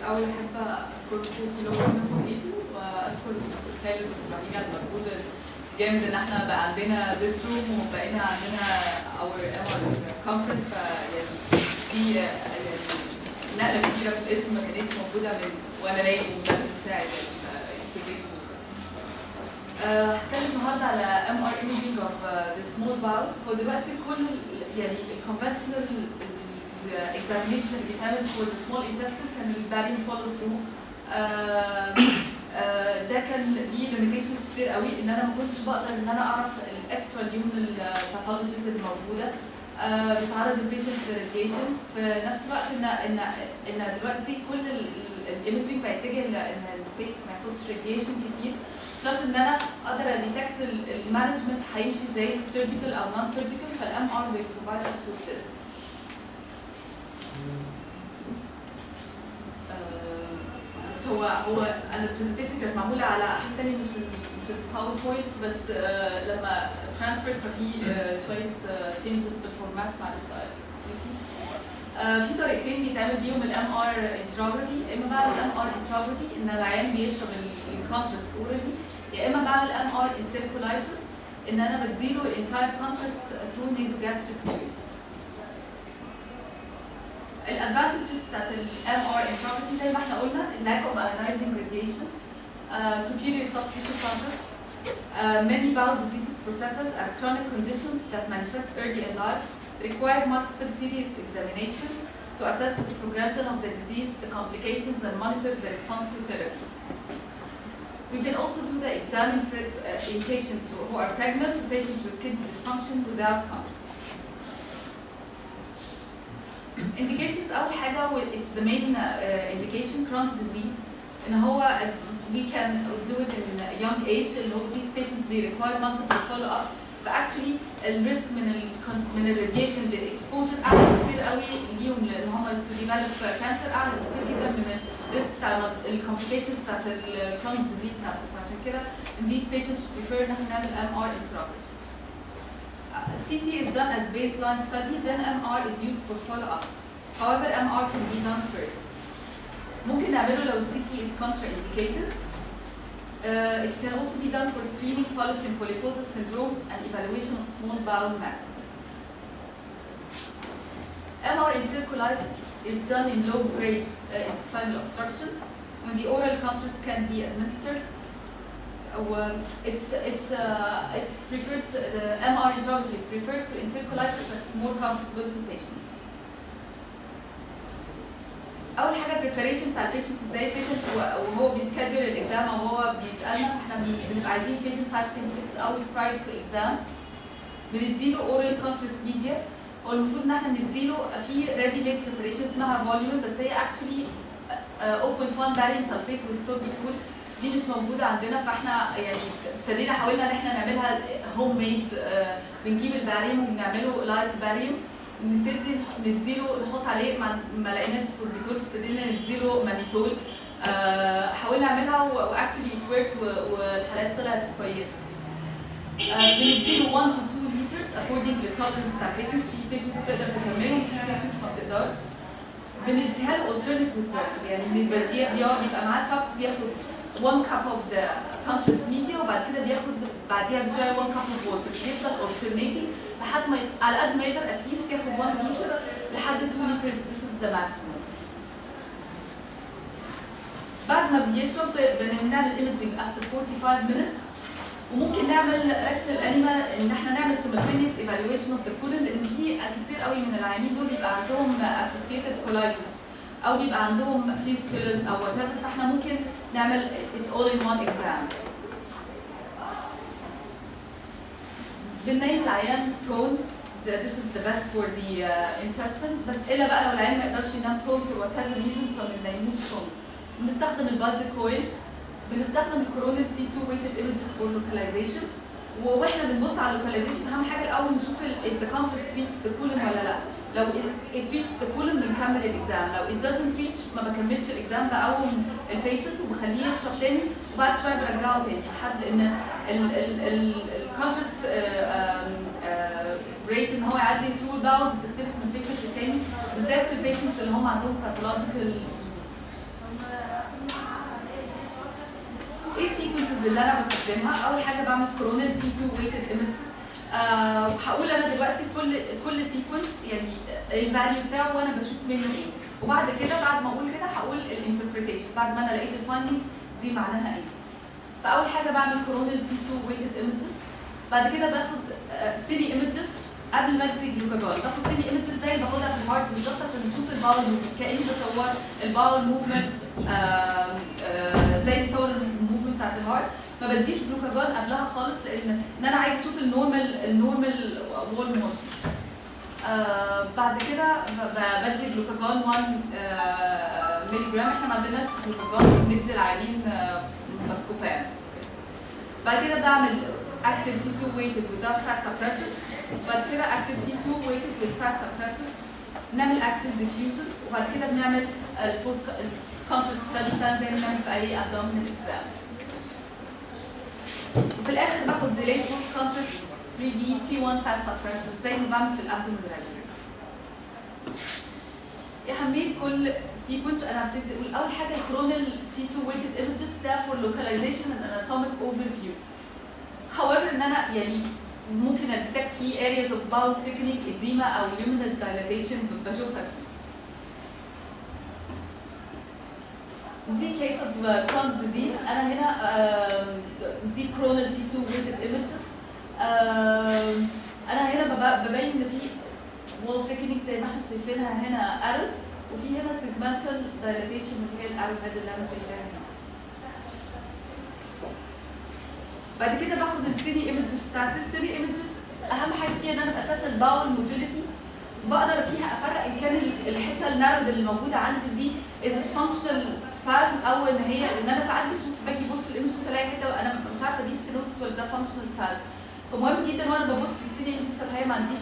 الأول أحب أشكركم كلكم وأشكر دكتور خالد وفرحينا المجهود الجامد إن إحنا بقى عندنا this room وبقينا عندنا our conference فيعني في يعني نقلة كتيرة في الاسم ما كانتش موجودة من وأنا لاقي المدرس بتاعي يعني هتكلم النهارده على MR imaging of the small bowel. هو دلوقتي كل يعني الconventional examination اللي بيتعمل for the small intestine كان البارين follow through. ده كان ليه limitations كتير قوي ان انا ما كنتش بقدر ان انا اعرف الاكسترا luminal pathologies اللي موجوده. بيتعرض البيشنت للراديشن في نفس الوقت ان دلوقتي كل الايمجنج بيتجه ان البيشنت ما ياخدش راديشن كتير بلس ان انا اقدر اديتكت المانجمنت هيمشي ازاي سيرجيكال او نون سيرجيكال فالام ار بيبروفايد اس وذ ذس. هو انا البرزنتيشن كانت معموله على حاجه ثانيه مش الباوربوينت بس لما ترانسفير ففي شويه تشينجز في الفورمات معلش اكسكيوز مي. في طريقتين بيتعمل بيهم الام ار انتراجرافي، يا اما بعمل ام ار انتراجرافي ان العيان بيشرب الكونتراست اورالي، يا اما بعمل ام ار انتركولايسس ان انا بديله الانتاير كونتراست ثرو نيزوجاستريك تيوب. الادفانتجز بتاعت الام ار انتراجرافي زي ما احنا قلنا lack of ionizing radiation, superior soft tissue contrast, many bowel diseases processes as chronic conditions that manifest early in life require multiple serious examinations to assess the progression of the disease, the complications, and monitor the response to therapy. We can also do the exam in patients who are pregnant, patients with kidney dysfunction without contrast. Indications أول حاجة it's the main indication Crohn's disease إن هو we can do it in a young age اللي هو these patients they require multiple follow up but actually الريسك من الراديشن بالإكسبوجر أعلى كتير قوي ليهم لأن هم to develop cancer أعلى كتير جدا من الريسك بتاع الكومبليكيشنز بتاعت الكرونز ديزيز نفسه فعشان كده in these patients we prefer إن احنا نعمل MR intraocular. CT is done as baseline study, then MR is used for follow-up. However, MR can be done first. ممكن نعمله لو CT is contraindicated. It can also be done for screening polyps and polyposis syndromes and evaluation of small bowel masses. MR entercolysis is done in low-grade intestinal obstruction when the oral contrast can be administered. It's preferred. The MR intrography is preferred to entercolysis and it's more comfortable to patients. أول حاجة preparation بتاع البيشنت ازاي البيشنت وهو بيسكادول الإكزام أو هو بيسألنا احنا بنبقى عايزين patient fasting 6 hours prior to exam. بنديله oral contrast media هو المفروض إن احنا نديله في ready made preparation اسمها volume بس هي actually 0.1 barium sulfate with sorbitol دي مش موجودة عندنا فاحنا يعني ابتدينا حاولنا ان احنا نعملها هوم ميد بنجيب الباريوم وبنعمله لايت باريوم نبتدي نديله نحط عليه ما لقيناش سوربيتول ابتدينا نديله مانيتول حاولنا نعملها واكشلي ات ورك والحالات طلعت كويسة. بنديله 1 to 2 liters according to tolerance بتاع patients في patients بتقدر تكملهم في patients ما بتقدرش. بنديها له alternative water يعني بيبقى معاه كابس بياخد 1 cup of the contrast media وبعد كده بياخد بعديها بشويه 1 cup of water بيفضل alternating لحد ما على قد ما يقدر at least ياخد 1 liter لحد 2 liters this is the maximum. بعد ما بيشرب بنعمل imaging after 45 minutes وممكن نعمل rectal enema ان احنا نعمل simultaneous evaluation of the colon لان في كتير قوي من العيانين دول بيبقى عندهم associated colitis او بيبقى عندهم fistulas او whatever فاحنا ممكن نعمل it's all in one exam. بننيم العيان prone this is the best for the intestine بس الا بقى لو العيان ما يقدرش ينام prone for whatever reasons فبننيموش prone. بنستخدم البادي كويل بنستخدم الكورونال T2 weighted images for localization واحنا بنبص على اللوكاليزيشن اهم حاجه الاول نشوف if the contrast reach the colon ولا لا. لو it reached the colon بنكمل الاكزام لو it doesn't reach ما بكملش الاكزام بقوم البيشنت وبخليه يشرب تاني وبعد شويه برجعه تاني لحد ان الكونتراست ريت ان هو يعدي through الباولز بتختلف من بيشنت للتاني بالذات في البيشنتس اللي هم عندهم pathological disease. ايه السيكونسز اللي انا بستخدمها؟ اول حاجه بعمل كورونال تي 2 ويتد ايمجز. هقول انا دلوقتي كل سيكونس يعني الفاليو بتاعه وانا بشوف منه ايه، وبعد كده بعد ما اقول كده هقول الانتربريتيشن بعد ما انا لقيت الفايندنجز دي معناها ايه. فاول حاجه بعمل كورونال تي 2 ويتد ايمجز، بعد كده باخد سيري ايمجز قبل ما ادي جلوكاجون. باخد سيري ايمجز زي اللي باخدها في الهارت بالظبط عشان اشوف الباول موفمنت، كاني بصور الباول موفمنت زي بصور الموفمنت بتاعت الهارت. ما بديش جلوكاجون قبلها خالص لان انا عايز اشوف النورمال وول موشن. بعد كده بدي جلوكاجون 1 مللي جرام. احنا ما عندناش جلوكاجون بندي العيانين باسكوبان. بعد كده بعمل اكسل تي 2 ويتد without fat suppression. بعد كده اكسل تي 2 ويتد with fat suppression. نعمل اكسل ديفيوجن، وبعد كده بنعمل البوست كونتراست ستادي بتاعنا زي ما بنعمل في اي ابدومينال اكزام. وفي الاخر باخد ديلي بوست كونتراست 3 دي تي 1 فات سبريشن زي ما بعمل في الابدومينال راديولوجي. اهميه كل سيكونس انا هبتدي اقول اول حاجه الكورونال تي 2 ويتد ايمجز ده فور لوكاليزيشن اند اناتوميك اوفر فيو. however ان انا يعني ممكن اديتكت فيه areas of bowel thickening edema او luminal dilatation بشوفها فيه. دي case of Crohn's disease. انا هنا دي coronal T2 weighted images. انا هنا ببين ان في wall thickening زي ما احنا شايفينها هنا arrow، وفي هنا segmental dilatation اللي هي الارو هيد اللي انا شايفاها هنا. بعد كده باخد السيري ايمجز بتاعتي. السيري ايمجز اهم حاجه فيها ان انا باسس الباول موتيليتي، بقدر فيها افرق ان كان الحته النارد اللي موجوده عندي دي از فانكشنال سبازم او ان هي ان انا ساعات بشوف باجي ببص الايمجز الاقي حته انا مش عارفه دي ستينوسس ولا ده فانكشنال سبازم. فمهم جدا وانا ببص للسيري ايمجز طب هي ما عنديش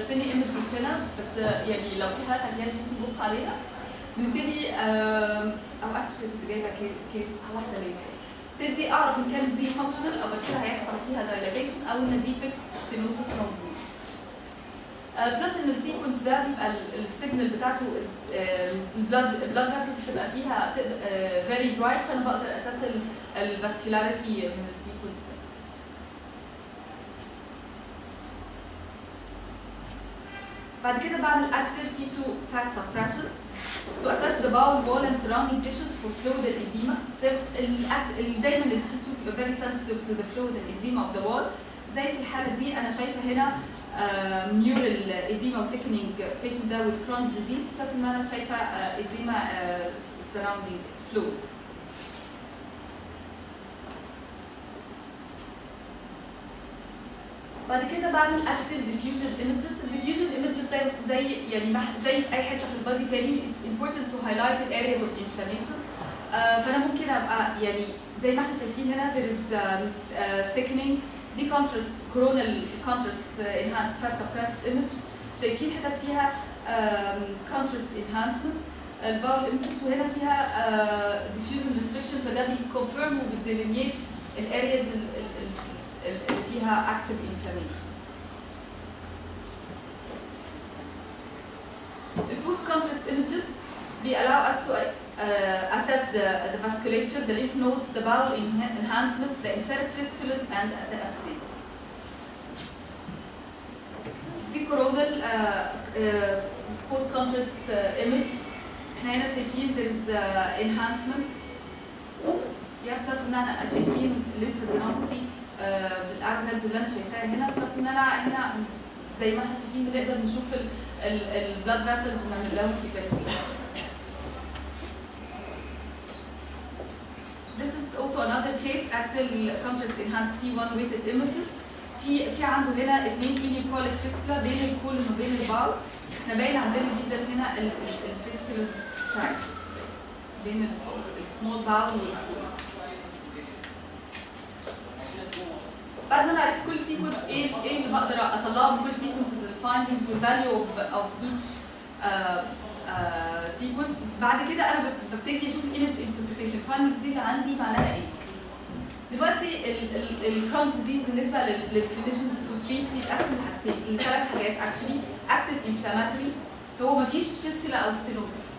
سيري ايمجز هنا، بس يعني لو في حالات على الجهاز ممكن نبص عليها. نبتدي او اكشلي كنت جايبه كيس واحده ليتر، ابتدي اعرف ان كانت دي فانكشنال او كده هيحصل فيها دايلاتيشن او ان دي فيكس ستينوسس موجود. بلس ان السيكونس ده بيبقى السيجنال بتاعته البلاد فيسلز بتبقى فيها فيري برايت، فانا بقدر اساس الفاسكولاريتي من السيكونس ده. بعد كده بعمل اكسل T2 fat suppression to assess the bowel wall and surrounding tissues for fluid and edema. دايما ال T2 بيبقى very sensitive to the fluid and edema of the wall. زي في الحاله دي انا شايفه هنا mural edema و thickening patient ده with Crohn's disease، بس ان انا شايفه edema surrounding fluid. بعد كده بعمل اكسل ديفيوجن ايمجز. الديفيوجن ايمجز زي يعني زي في اي حته في البادي تاني it's important to highlight the areas of inflammation. فانا ممكن ابقى يعني زي ما احنا شايفين هنا there is thickening. دي contrast coronal contrast enhanced fat suppressed image. شايفين حتت فيها contrast enhancement الباول ايمجز، وهنا فيها diffusion restriction، فده بيكونفيرم وبيديلينيت الارياز اللي فيها active inflammation. The post-contrast images allow us to assess the vasculature, the lymph nodes, the bowel enhancement, the enteric fistulas, and the abscess. دي coronal post-contrast image. احنا هنا شايفين there is enhancement. بس ان انا شايفين lymphadenopathy بالارجلز اللي انا شايفاها هنا، بس ان انا هنا زي ما احنا شايفين بنقدر نشوف البلاد فاسلز ونعمل لهم evaluation. This is also another case axial contrast enhanced T1 weighted images. في عنده هنا 2 ileocholic fistula بين الكولون وبين الباول. احنا باين عندنا جدا هنا الفيستولس تراكس بين السمول باول والكولون. بعد ما انا عرفت كل سيكونس ايه اللي بقدر اطلعه من كل سيكونسز الفايندنجز والفاليو اوف ايتش سيكونس، بعد كده انا ببتدي اشوف الايمج انتربريتيشن. الفايندنجز اللي عندي معناها ايه؟ دلوقتي الكرونز ديزيز بالنسبه للكلينيشنز فور تريت بيتقسم لحاجتين، لثلاث حاجات اكشلي. اكتف انفلاماتوري هو مفيش فيستولا او ستينوسس،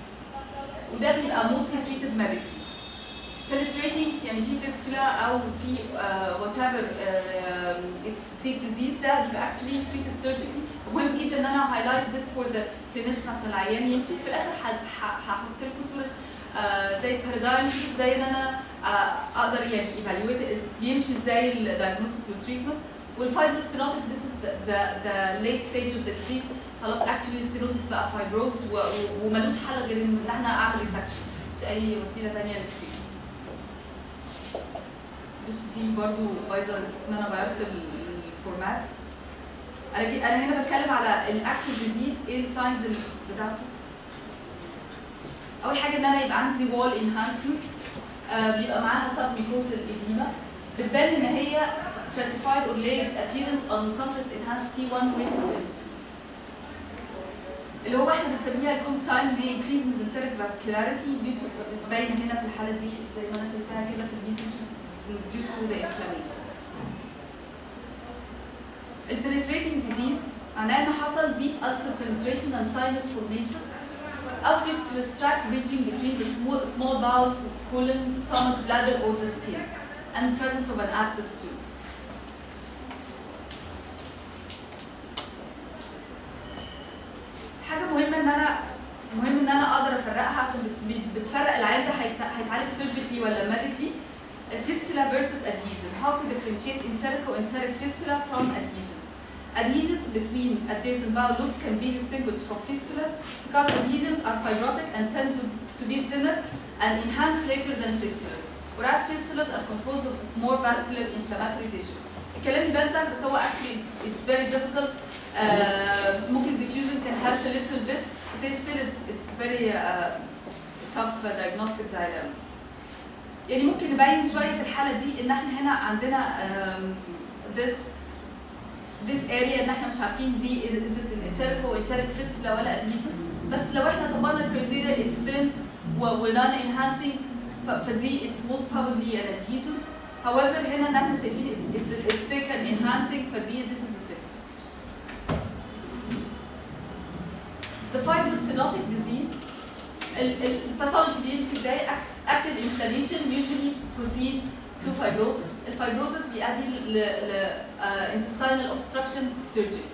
وده بيبقى mostly treated medically. penetrating يعني في fistula او في whatever it's deep disease ده بيبقى actually treated surgically. مهم جدا ان انا highlight this for the clinician عشان العيان يمشي. في الاخر هحط لكم صوره زي بارادايم ازاي ان انا اقدر يعني evaluate بيمشي ازاي الدايجنوستس والتريتمنت. والفايبروستينوتيك this is the late stage of the disease. خلاص actually stenosis بقى فايبروس وملوش حل غير ان احنا اعمل ريسكشن، مش اي وسيله ثانيه للتريتمنت. مش دي برضو بايظه ان انا غيرت الفورمات. انا هنا بتكلم على الاكتيف ديزيز. ايه الساينز بتاعته؟ اول حاجه ان انا يبقى عندي وول انهانسمنت بيبقى معاها submucosal edema بتبان ان هي stratified or layered appearance on contrast enhanced T1 weighted images اللي هو احنا بنسميها الكوم ساين ان هي increased mesenteric vascularity due to باينه هنا في الحاله دي زي ما انا شايفاها كده في الميسنجر due to the inflammation. البنتريتنج ديزيز معناه ان حصل deep ulcer penetration and sinus formation او fistulous tract bridging between the small bowel, colon, stomach, bladder or the skin and presence of an abscess too. حاجه مهم ان انا اقدر افرقها عشان بتفرق العيان ده هيتعالج surgically ولا medically. Fistula versus adhesion. How to differentiate enteric fistula from adhesion. Adhesions between adjacent bowel loops can be distinguished from fistulas because adhesions are fibrotic and tend to be thinner and enhance later than fistulas, whereas fistulas are composed of more vascular inflammatory tissue. الكلام يبان سهل بس هو actually it's very difficult. ممكن diffusion can help a little bit, but still it's very tough diagnostic dilemma. يعني ممكن نبين شويه في الحاله دي ان احنا هنا عندنا this area ان احنا مش عارفين دي is it an enteric fistula ولا adhesion. بس لو احنا طبقنا الكريتيريا it's thin و non enhancing فدي it's most probably an adhesion. however هنا ان احنا شايفين it's thick and enhancing فدي this is a fistula. The fibro-stenotic disease الباثولوجي بيمشي ازاي؟ active inflammation usually proceed to fibrosis. الفايبروسس بيؤدي ل intestinal obstruction surgery.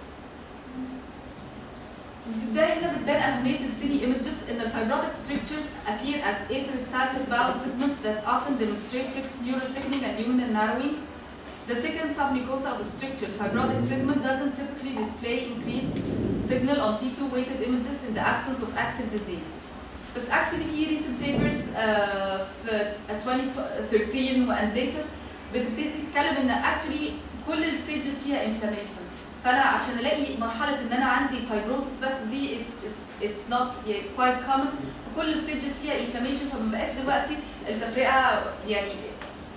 ده هنا بتبان أهمية السيني images إن الفibrotic strictures appear as aperistaltic bowel segments that often demonstrate fixed neural thickening and luminal narrowing. The thickened submucosal stricture fibrotic segment doesn't typically display increased signal on T2 weighted images in the absence of active disease. بس actually في recent papers في 2013 and later بتبتدي تتكلم ان actually كل الستيجز فيها inflammation. فانا عشان الاقي مرحله ان انا عندي fibrosis بس دي it's not quite common. كل الستيجز فيها inflammation فما بقاش دلوقتي التفرقه يعني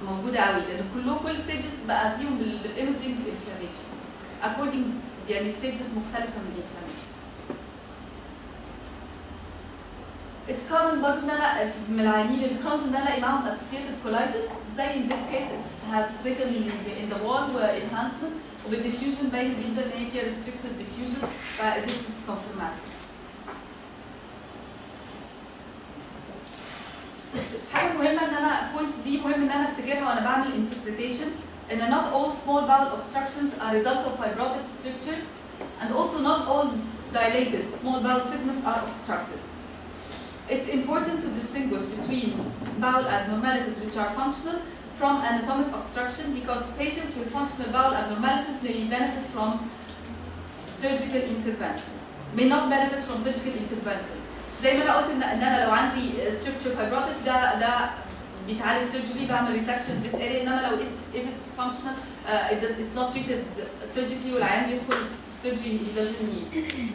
موجوده قوي لان كل الستيجز بقى فيهم بالايمجنج inflammation according يعني stages مختلفه من الانفلاميشن. It's common برضه ان انا من العيانين الكرونز ان انا الاقي معاهم associated colitis زي in this case it has thickened in the wall enhancement وبالديفيوجن باين جدا ان هي فيها restricted diffusion ف this is confirmatory. حاجه مهمه ان انا points دي مهم ان انا افتكرها وانا بعمل interpretation ان not all small bowel obstructions are result of fibrotic strictures and also not all dilated small bowel segments are obstructed. It's important to distinguish between bowel abnormalities which are functional from anatomic obstruction because patients with functional bowel abnormalities may benefit from surgical intervention, may not benefit from surgical intervention. زي ما انا قلت ان انا لو عندي structure fibrotic ده بيتعالج surgery بعمل resection this area انما لو if it's functional it's not treated surgically والعيان بيدخل surgery he doesn't need.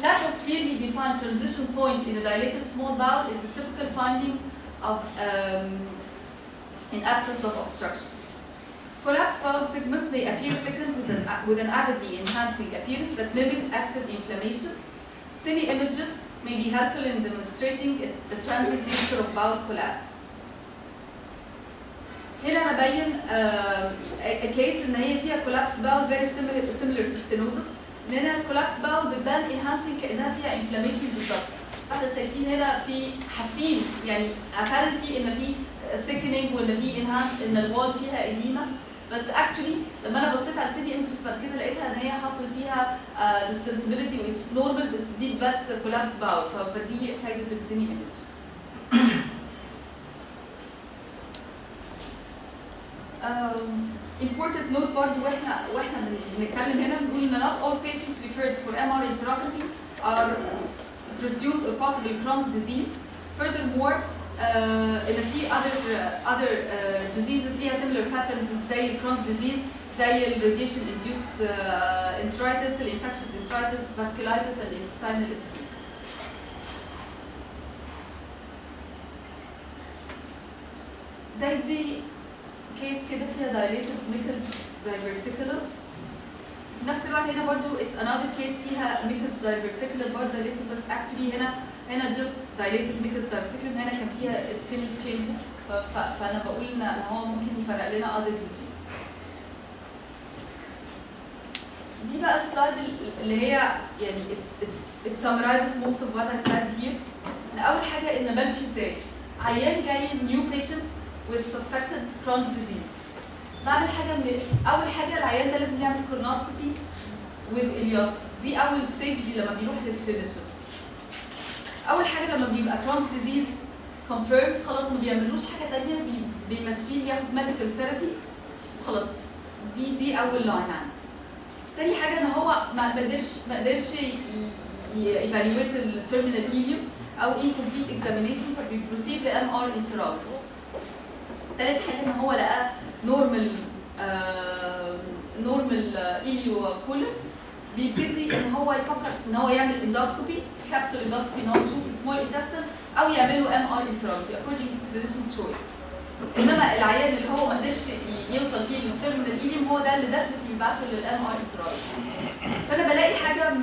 Lack of clearly defined transition point in a dilated small bowel is a typical finding of in absence of obstruction. Collapsed bowel segments may appear thickened with an avidly enhancing appearance that mimics active inflammation. Cine images may be helpful in demonstrating the transient nature of bowel collapse. هنا انا ببين a case ان هي فيها collapsed bowel very similar to stenosis. لان الكولابس باول بتبان enhancing كانها فيها inflammation بالظبط. فاحنا شايفين هنا في حاسين يعني apparently ان في thickening وان في enhance ان الوال فيها edema، بس actually لما انا بصيت على السي دي ايمجز بعد كده لقيتها ان هي حصل فيها distensibility واتس نورمال، بس دي بس كولابس باول، فدي فايده السيني ايمجز. important note برضه واحنا بنتكلم هنا بنقول ان not all patients referred for MR enterography are presumed or possible Crohn's disease. Furthermore ان في other diseases ليها similar pattern زي Crohn's disease زي ال radiation induced enteritis, ال infectious enteritis, vasculitis and intestinal ischemia. زي دي كيس كده فيها dilated Michel's diverticular. في نفس الوقت هنا برضو it's another case فيها Michel's diverticular برضه dilated، بس actually هنا just dilated Michel's diverticular، هنا كان فيها ischemic changes، فأنا بقول إن هو ممكن يفرق لنا other disease. دي بقى السلايد اللي هي يعني it summarizes most of what I said here. أول حاجة إن بمشي إزاي؟ عيان جاي new patient with suspected Crohn's disease. بعمل حاجة أول حاجة العيان ده لازم يعمل colonoscopy with ileoscopy. دي أول ستيج لما بيروح للكلينيشن. أول حاجة لما بيبقى Crohn's disease confirmed خلاص ما بيعملوش حاجة تانية، بيمشيه ياخد medical therapy وخلاص. دي أول لاين عندي. تاني حاجة إن هو ما قدرش evaluate ال terminal ileum أو incomplete examination، فبيبروسيد ل MR enterography. تالت حاجة إن هو لقى نورمال إيليوكولن، بيبتدي إن هو يفكر إن هو يعمل اندوسكوبي، كابسول اندوسكوبي، إن هو يشوف السمول انتستين أو يعمل له MR enterography according to physician choice. إنما العيان اللي هو ما قدرش يوصل فيه للتيرمينال إيليوم هو ده اللي ديفنتلي بيبعته للMR enterography. فأنا بلاقي حاجة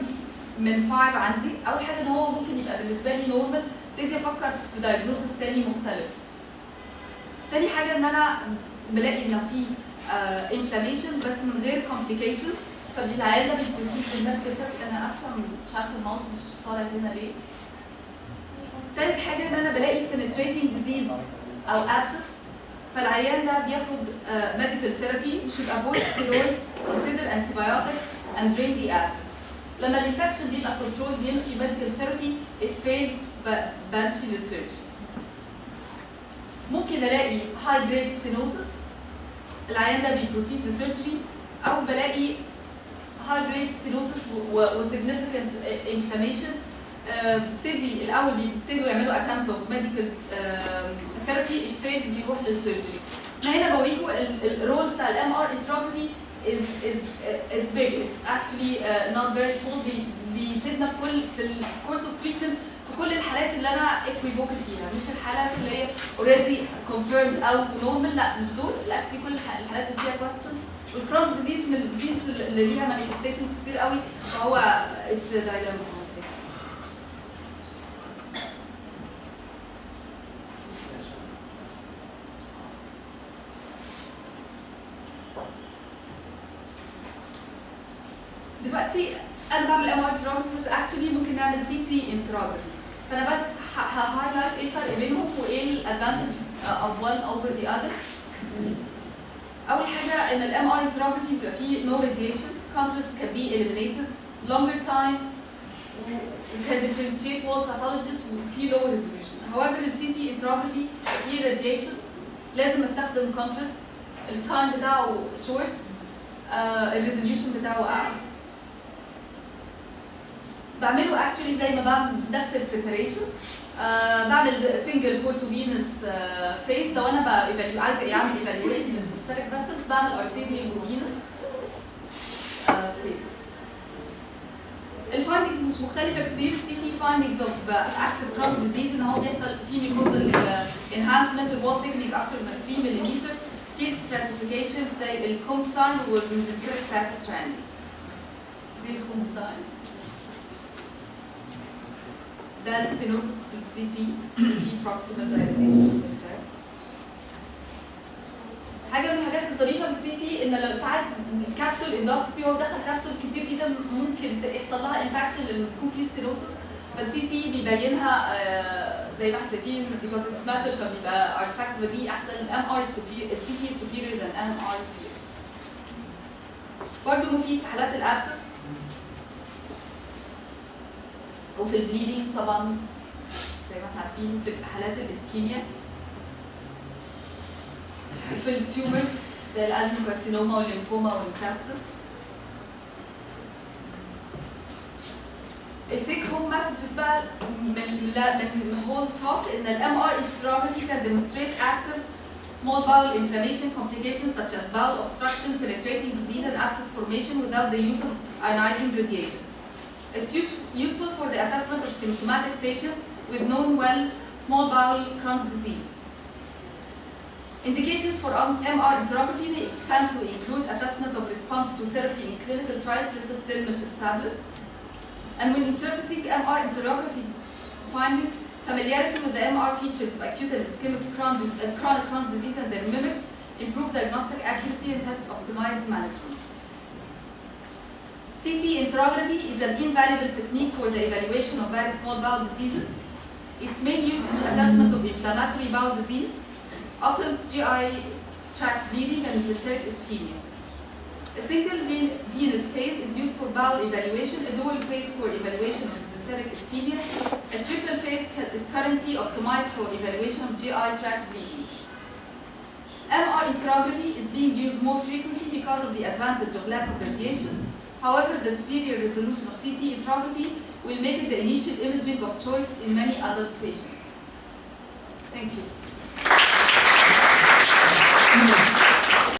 من 5 عندي. أول حاجة إن هو ممكن يبقى بالنسبة لي نورمال، ابتدي أفكر في دايجنوستس تاني مختلف. تاني حاجة إن أنا بلاقي إن في inflammation بس من غير complications، فالعيان ده بيبروسيد بالميديكال ثيرابي. أنا أصلا مش عارفة الماوس مش طالع هنا ليه. تالت حاجة إن أنا بلاقي penetrating disease أو abscess، فالعيان ده بياخد medical therapy، should avoid steroids, consider antibiotics and drain the abscess. لما الانفكشن بيبقى controlled بيمشي medical therapy، if failed بمشي للسيرجري. ممكن الاقي high grade stenosis، العيان ده بيبروسيد لسيرجري، او بلاقي high grade stenosis و significant inflammation، ابتدي الاول بيبتدوا يعملوا attempt of medical therapy، if failed بيروح للسيرجري. انا هنا بوريكم الرول بتاع الام ار enterography is big. It's actually not very small. بيفيدنا في الكورس اوف تريتمنت في كل الحالات اللي انا equivocal فيها، مش الحالات اللي هي already confirmed او normal، لا مش دول، لا actually كل الحالات اللي فيها question. والكروس ديزيز من الديزيز اللي ليها manifestations كتير قوي، فهو it's a dilemma. دلوقتي انا بعمل ام ار enterography، بس actually ممكن نعمل سي تي enterography. فانا بس هايلايت ايه الفرق بينهم وايه الادفانتج of one over the other. اول حاجه ان الام ار enterography بيبقى فيه no radiation, contrast can be eliminated, longer time, can differentiate wall pathologies وفيه low resolution. however ال CT enterography فيه radiation، لازم استخدم contrast، التايم بتاعه short، الريزوليوشن بتاعه اعلى. بعمله actually زي ما بعمل نفس البريباريشن، بعمل سنجل بورتوفينس فيز. لو انا عايزه اعمل ايفالويشن للميزنتريك فيسلز بعمل ارتيريال وفينس فيزز. الفايندنجز مش مختلفه كتير. السي تي فايندنجز اوف اكتيف كرونز ديزيز ان هو بيحصل في ميكوزال انهانسمنت الوول ثيكنينج اكتر من 3 ملم، في ستراتيفيكيشن زي الكومساين والميزنتريك فات ستراند. دي الكومساين، ده الستينوسس في السي تي، في بروكسيمال دايليتيشن. حاجه من الحاجات الظريفه في السي تي ان لو ساعات الكبسول اندوسكوبي هو دخل كبسول كتير جدا ممكن يحصل لها انفكشن لان يكون في ستينوسس، فالسي تي بيبينها زي ما احنا شايفين because it's metal فبيبقى artifact ودي احسن. الام ار السي تي superior than ام ار. برضه مفيد في حالات الابسس وفي البليدنج طبعا زي ما احنا عارفين، في حالات الاسكيميا وفي التيومرز زي الادينوكارسينوما والليمفوما والميتاستس. التيك هوم مسجز بقى من هول توك ان الام ار enterography can demonstrate active small bowel inflammation complications such as bowel obstruction, penetrating disease and abscess formation without the use of ionizing radiation. It's useful for the assessment of symptomatic patients with known well small bowel Crohn's disease. Indications for MR enterography may expand to include assessment of response to therapy in clinical trials. This is still not established. And when interpreting MR enterography findings, familiarity with the MR features of acute and ischemic chronic Crohn's disease and their mimics improve diagnostic accuracy and helps optimize management. CT enterography is an invaluable technique for the evaluation of various small bowel diseases. Its main use is assessment of inflammatory bowel disease, upper GI tract bleeding, and mesenteric ischemia. A single venous phase is used for bowel evaluation, a dual phase for evaluation of mesenteric ischemia. A triple phase is currently optimized for evaluation of GI tract bleeding. MR enterography is being used more frequently because of the advantage of lack of radiation. However, the superior resolution of CT enterography will make it the initial imaging of choice in many adult patients. Thank you.